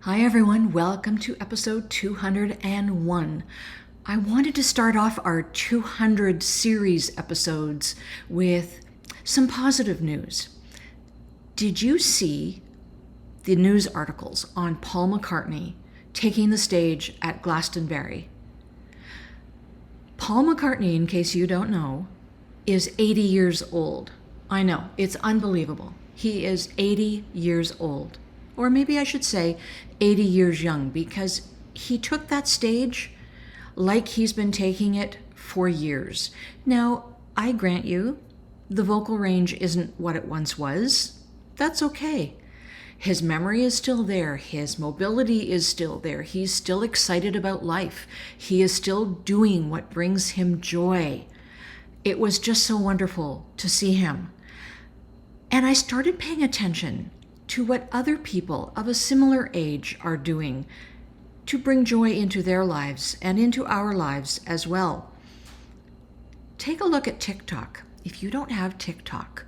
Hi everyone, welcome to episode 201. I wanted to start off our 200 series episodes with some positive news. Did you see the news articles on Paul McCartney taking the stage at Glastonbury? Paul McCartney, in case you don't know, is 80 years old. I know, it's unbelievable. He is 80 years old. Or maybe I should say 80 years young, because he took that stage like he's been taking it for years. Now, I grant you, the vocal range isn't what it once was. That's okay. His memory is still there. His mobility is still there. He's still excited about life. He is still doing what brings him joy. It was just so wonderful to see him. And I started paying attention to what other people of a similar age are doing to bring joy into their lives and into our lives as well. Take a look at TikTok. If you don't have TikTok,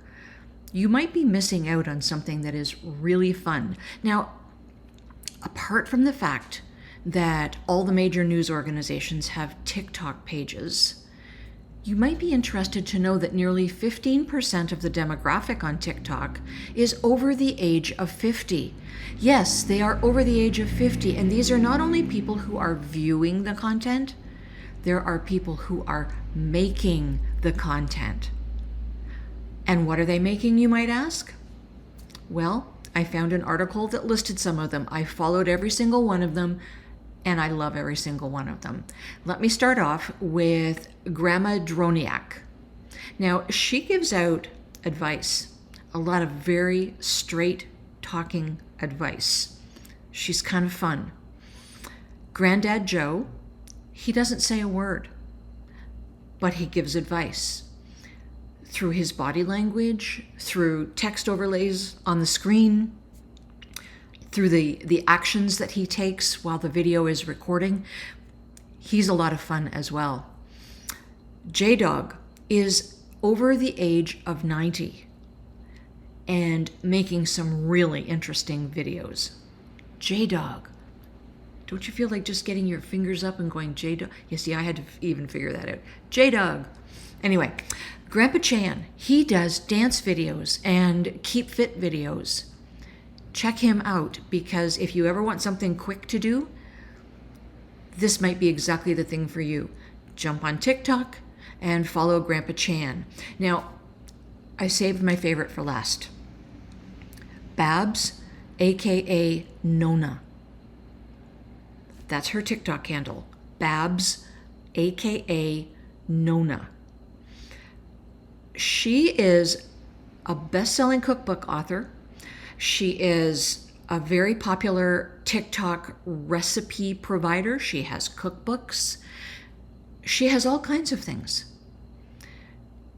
you might be missing out on something that is really fun. Now, apart from the fact that all the major news organizations have TikTok pages, you might be interested to know that nearly 15% of the demographic on TikTok is over the age of 50. Yes, they are over the age of 50, and these are not only people who are viewing the content, there are people who are making the content. And what are they making, you might ask? Well, I found an article that listed some of them. I followed every single one of them, and I love every single one of them. Let me start off with Grandma Droniak. Now, she gives out advice, a lot of very straight talking advice. She's kind of fun. Granddad Joe, he doesn't say a word, but he gives advice through his body language, through text overlays on the screen, through the actions that he takes while the video is recording. He's a lot of fun as well. J-Dog is over the age of 90 and making some really interesting videos. J-Dog. Don't you feel like just getting your fingers up and going, J-Dog? You see, I had to even figure that out. J-Dog. Anyway, Grandpa Chan, he does dance videos and keep fit videos. Check him out, because if you ever want something quick to do, this might be exactly the thing for you. Jump on TikTok and follow Grandpa Chan. Now, I saved my favorite for last. Babs, aka Nona. That's her TikTok handle. Babs, aka Nona. She is a best-selling cookbook author. She is a very popular TikTok recipe provider. She has cookbooks. She has all kinds of things.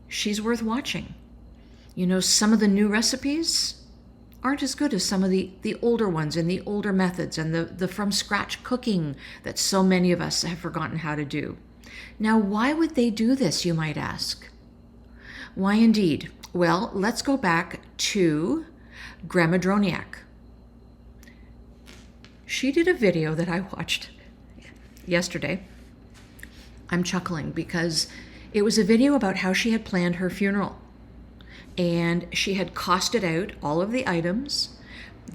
She's worth watching. You know, some of the new recipes aren't as good as some of the older ones and the older methods and the from-scratch cooking that so many of us have forgotten how to do. Now, why would they do this, you might ask? Why indeed? Well, let's go back to Grandma Droniak. She did a video that I watched yesterday. I'm chuckling because it was a video about how she had planned her funeral. And she had costed out all of the items.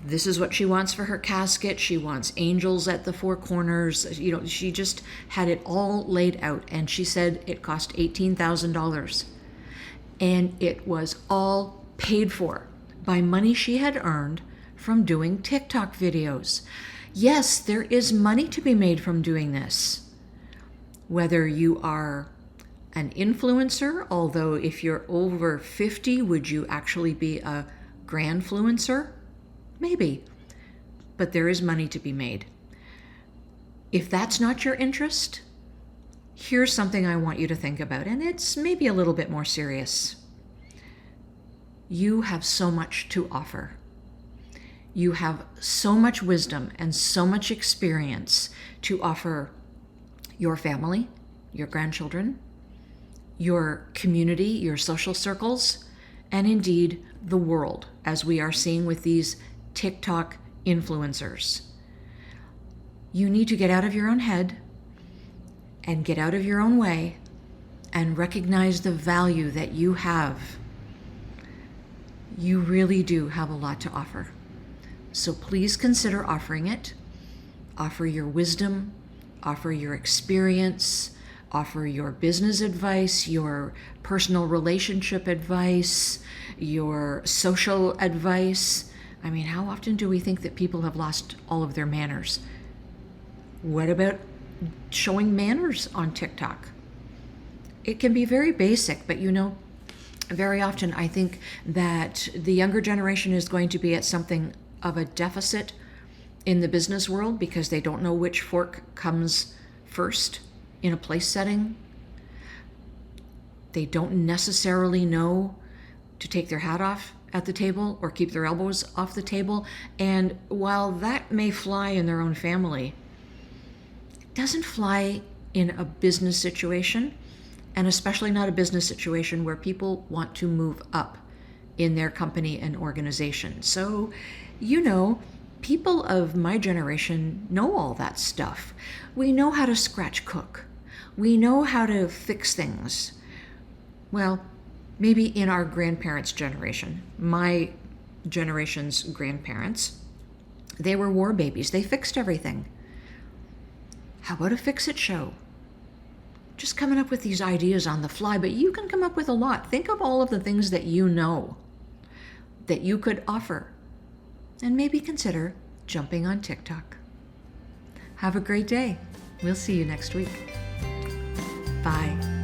This is what she wants for her casket. She wants angels at the four corners. You know, she just had it all laid out. And she said it cost $18,000. And it was all paid for by money she had earned from doing TikTok videos. Yes, there is money to be made from doing this. Whether you are an influencer, although if you're over 50, would you actually be a grandfluencer? Maybe, but there is money to be made. If that's not your interest, here's something I want you to think about, and it's maybe a little bit more serious. You have so much to offer. You have so much wisdom and so much experience to offer your family, your grandchildren, your community, your social circles, and indeed the world, as we are seeing with these TikTok influencers. You need to get out of your own head and get out of your own way and recognize the value that you have. You really do have a lot to offer. So please consider offering it. Offer your wisdom, offer your experience, offer your business advice, your personal relationship advice, your social advice. I mean, how often do we think that people have lost all of their manners? What about showing manners on TikTok? It can be very basic, but very often I think that the younger generation is going to be at something of a deficit in the business world because they don't know which fork comes first in a place setting. They don't necessarily know to take their hat off at the table or keep their elbows off the table. And while that may fly in their own family, it doesn't fly in a business situation, and especially not a business situation where people want to move up in their company and organization. So, people of my generation know all that stuff. We know how to scratch cook. We know how to fix things. Well, maybe in our grandparents' generation, my generation's grandparents, they were war babies. They fixed everything. How about a fix-it show? Just coming up with these ideas on the fly, but you can come up with a lot. Think of all of the things that you know that you could offer, and maybe consider jumping on TikTok. Have a great day. We'll see you next week. Bye.